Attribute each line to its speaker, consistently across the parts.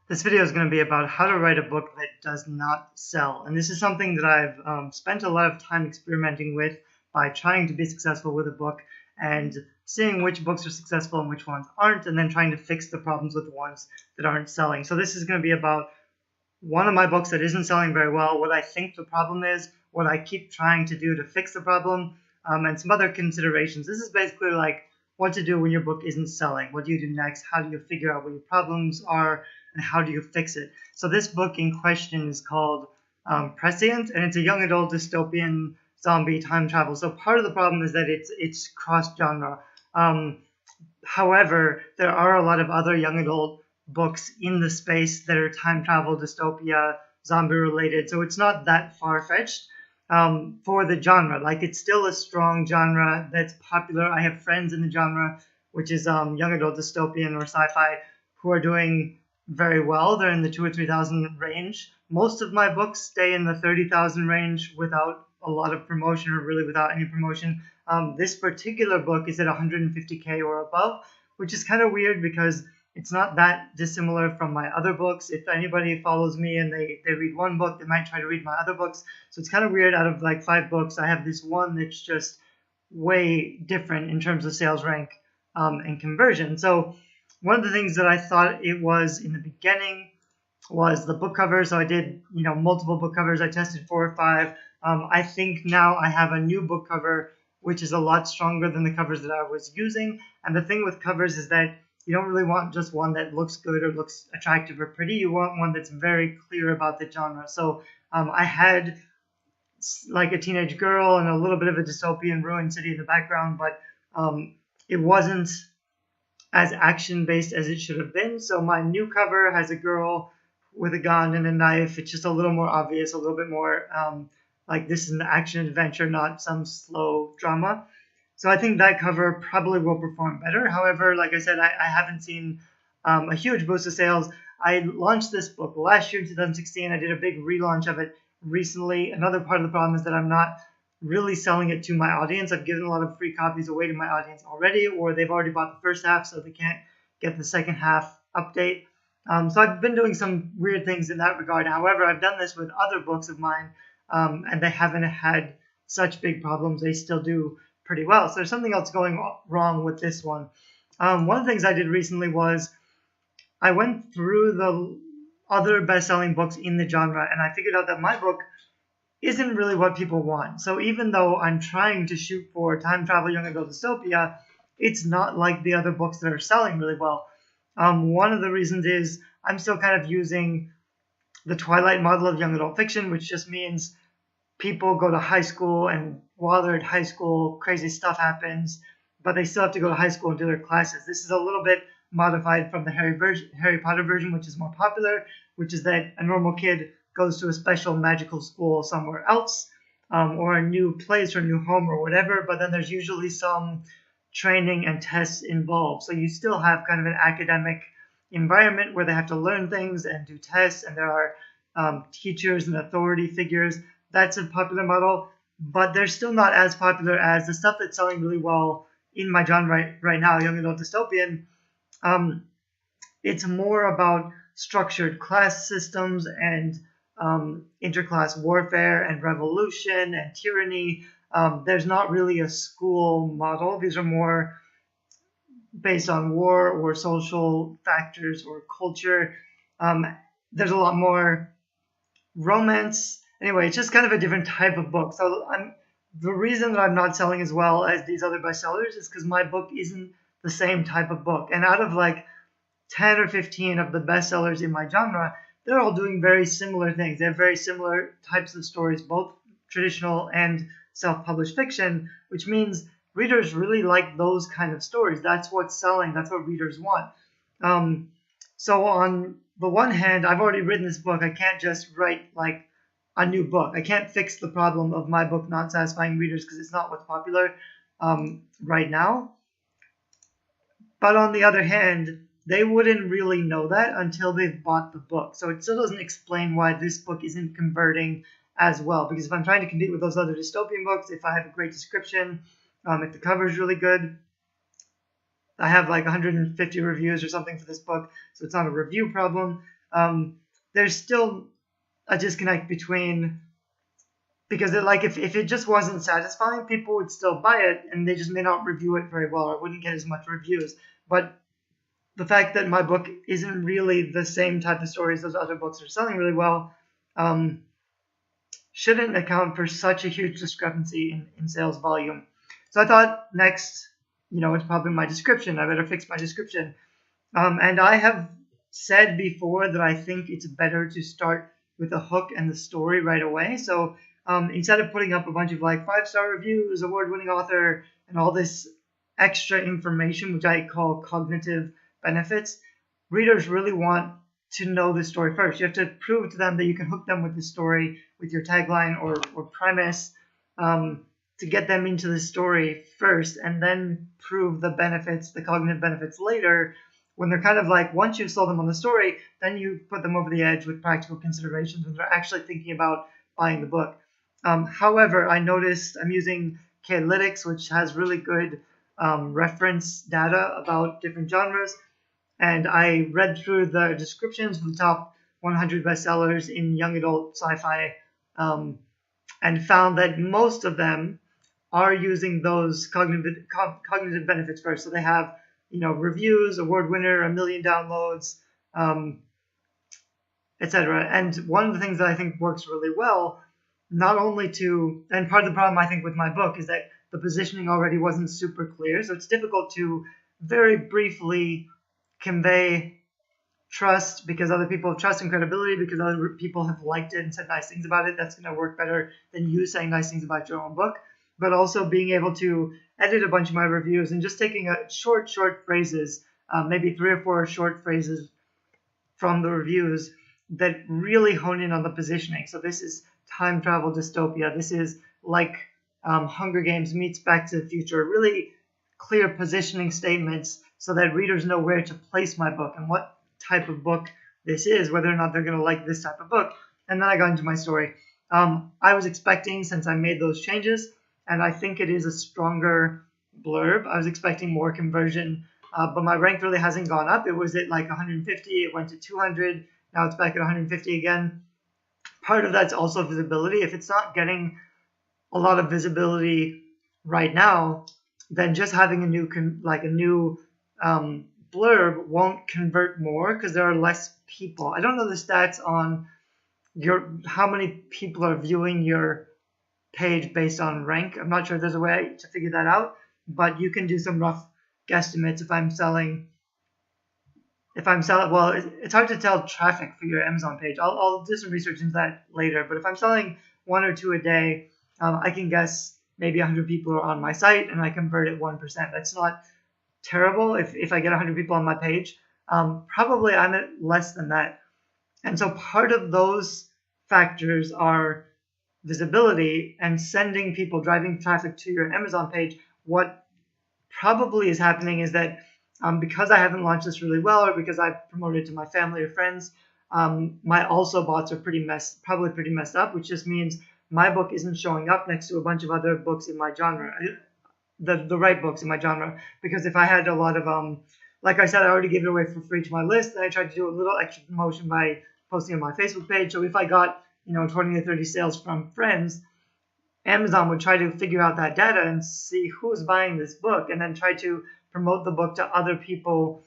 Speaker 1: This video is going to be about how to write a book that does not sell. And this is something that I've spent a lot of time experimenting with by trying to be successful with a book and seeing which books are successful and which ones aren't, and then trying to fix the problems with the ones that aren't selling. So this is going to be about one of my books that isn't selling very well, what I think the problem is, what I keep trying to do to fix the problem, and some other considerations. This is basically like what to do when your book isn't selling. What do you do next? How do you figure out what your problems are? And how do you fix it? So this book in question is called Prescient, and it's a young adult dystopian zombie time travel. So part of the problem is that it's cross-genre. However, there are a lot of other young adult books in the space that are time travel, dystopia, zombie related. So it's not that far-fetched for the genre. Like, it's still a strong genre that's popular. I have friends in the genre, which is young adult dystopian or sci-fi, who are doing very well. They're in the 2,000 or 3,000 range. Most of my books stay in the 30,000 range without a lot of promotion, or really without any promotion. This particular book is at 150K or above, which is kind of weird because it's not that dissimilar from my other books. If anybody follows me and they read one book, they might try to read my other books. So it's kind of weird. Out of like 5 books, I have this one that's just way different in terms of sales rank and conversion. So one of the things that I thought it was in the beginning was the book cover. So I did, multiple book covers. I tested 4 or 5. I think now I have a new book cover, which is a lot stronger than the covers that I was using. And the thing with covers is that you don't really want just one that looks good or looks attractive or pretty. You want one that's very clear about the genre. So I had like a teenage girl and a little bit of a dystopian ruined city in the background, but it wasn't as action-based as it should have been. So my new cover has a girl with a gun and a knife. It's just a little more obvious, a little bit more like this is an action adventure, not some slow drama. So I think that cover probably will perform better. However, like I said, I haven't seen a huge boost of sales. I launched this book last year, 2016. I did a big relaunch of it recently. Another part of the problem is that I'm not really selling it to my audience. I've given a lot of free copies away to my audience already, or they've already bought the first half, so they can't get the second half update. So I've been doing some weird things in that regard. However, I've done this with other books of mine, and they haven't had such big problems. They still do pretty well. So there's something else going wrong with this one. One of the things I did recently was I went through the other best-selling books in the genre, and I figured out that my book isn't really what people want. So even though I'm trying to shoot for time travel, young adult dystopia, it's not like the other books that are selling really well. One of the reasons is I'm still kind of using the Twilight model of young adult fiction, which just means people go to high school, and while they're at high school, crazy stuff happens, but they still have to go to high school and do their classes. This is a little bit modified from the Harry Potter version, which is more popular, which is that a normal kid goes to a special magical school somewhere else, or a new place or a new home or whatever, but then there's usually some training and tests involved. So you still have kind of an academic environment where they have to learn things and do tests, and there are teachers and authority figures. That's a popular model, but they're still not as popular as the stuff that's selling really well in my genre right now, young adult dystopian. It's more about structured class systems and interclass warfare and revolution and tyranny. There's not really a school model. These are more based on war or social factors or culture. There's a lot more romance. Anyway, it's just kind of a different type of book. So the reason that I'm not selling as well as these other bestsellers is because my book isn't the same type of book. And out of like 10 or 15 of the bestsellers in my genre, they're all doing very similar things. They have very similar types of stories, both traditional and self-published fiction, which means readers really like those kind of stories. That's what's selling. That's what readers want. So on the one hand, I've already written this book. I can't just write like a new book. I can't fix the problem of my book not satisfying readers because it's not what's popular right now. But on the other hand, they wouldn't really know that until they've bought the book. So it still doesn't explain why this book isn't converting as well. Because if I'm trying to compete with those other dystopian books, if I have a great description, if the cover is really good, I have like 150 reviews or something for this book, so it's not a review problem. there's still a disconnect between, because if it just wasn't satisfying, people would still buy it and they just may not review it very well or wouldn't get as much reviews. But the fact that my book isn't really the same type of stories those other books are selling really well shouldn't account for such a huge discrepancy in sales volume. So I thought next, it's probably my description. I better fix my description. And I have said before that I think it's better to start with a hook and the story right away. So instead of putting up a bunch of 5-star reviews, award-winning author, and all this extra information, which I call cognitive benefits, readers really want to know the story first. You have to prove to them that you can hook them with the story, with your tagline or premise, to get them into the story first, and then prove the benefits, the cognitive benefits later, when they're kind of once you've sold them on the story, then you put them over the edge with practical considerations when they're actually thinking about buying the book. However, I noticed I'm using Klytics, which has really good reference data about different genres, and I read through the descriptions of the top 100 bestsellers in young adult sci-fi, and found that most of them are using those cognitive benefits first. So they have, reviews, award winner, 1 million downloads, etc. And one of the things that I think works really well, not only and part of the problem I think with my book is that the positioning already wasn't super clear. So it's difficult to very briefly convey trust, because other people have trust and credibility, because other people have liked it and said nice things about it. That's going to work better than you saying nice things about your own book. But also being able to edit a bunch of my reviews and just taking short phrases, maybe 3 or 4 short phrases from the reviews that really hone in on the positioning. So this is time travel dystopia. This is Hunger Games meets Back to the Future. Really clear positioning statements so that readers know where to place my book and what type of book this is, whether or not they're going to like this type of book. And then I got into my story. I was expecting, since I made those changes, and I think it is a stronger blurb, I was expecting more conversion, but my rank really hasn't gone up. It was at 150, it went to 200, now it's back at 150 again. Part of that's also visibility. If it's not getting a lot of visibility right now, then just having a new blurb won't convert more, because there are less people. I don't know the stats on how many people are viewing your page based on rank. I'm not sure if there's a way to figure that out, but you can do some rough guesstimates. If I'm selling, well, it's hard to tell traffic for your Amazon page. I'll do some research into that later, but if I'm selling 1 or 2 a day, I can guess maybe 100 people are on my site and I convert at 1%. That's not terrible if I get 100 people on my page. Probably I'm at less than that. And so part of those factors are visibility and sending people, driving traffic to your Amazon page. What probably is happening is that because I haven't launched this really well, or because I've promoted it to my family or friends, my also bots are probably pretty messed up, which just means my book isn't showing up next to a bunch of other books in my genre, the right books in my genre. Because if I had a lot of, like I said, I already gave it away for free to my list, and I tried to do a little extra promotion by posting on my Facebook page. So if I got 20 to 30 sales from friends, Amazon would try to figure out that data and see who's buying this book, and then try to promote the book to other people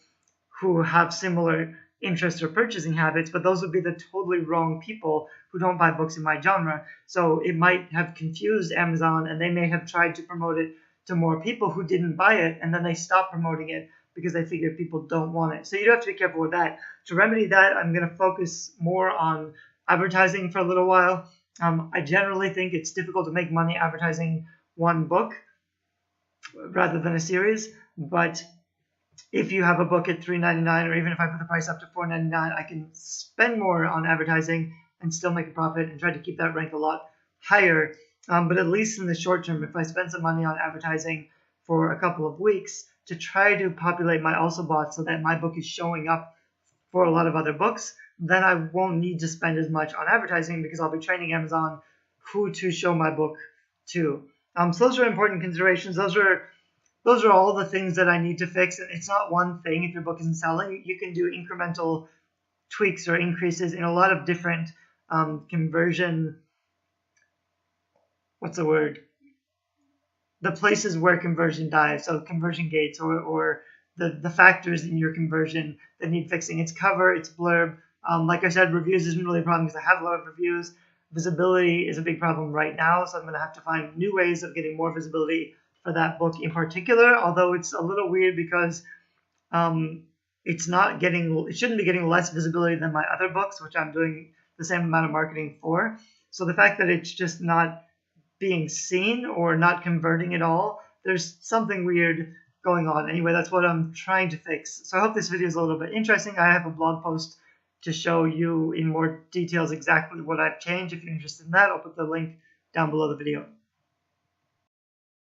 Speaker 1: who have similar interests or purchasing habits, but those would be the totally wrong people who don't buy books in my genre. So it might have confused Amazon, and they may have tried to promote it to more people who didn't buy it, and then they stopped promoting it because they figured people don't want it. So you do have to be careful with that. To remedy that, I'm going to focus more on advertising for a little while. I generally think it's difficult to make money advertising one book rather than a series, but if you have a book at $3.99, or even if I put the price up to $4.99, I can spend more on advertising and still make a profit and try to keep that rank a lot higher. But at least in the short term, if I spend some money on advertising for a couple of weeks to try to populate my also bot so that my book is showing up for a lot of other books, then I won't need to spend as much on advertising, because I'll be training Amazon who to show my book to. So those are important considerations. Those are all the things that I need to fix. It's not one thing. If your book isn't selling, you can do incremental tweaks or increases in a lot of different conversion, what's the word? The places where conversion dies, so conversion gates or the factors in your conversion that need fixing. Its cover, its blurb. Like I said, reviews isn't really a problem because I have a lot of reviews. Visibility is a big problem right now, so I'm going to have to find new ways of getting more visibility for that book in particular, although it's a little weird because it shouldn't be getting less visibility than my other books, which I'm doing the same amount of marketing for. So the fact that it's just not being seen or not converting at all, there's something weird going on. Anyway, that's what I'm trying to fix. So I hope this video is a little bit interesting. I have a blog post to show you in more details exactly what I've changed. If you're interested in that, I'll put the link down below the video.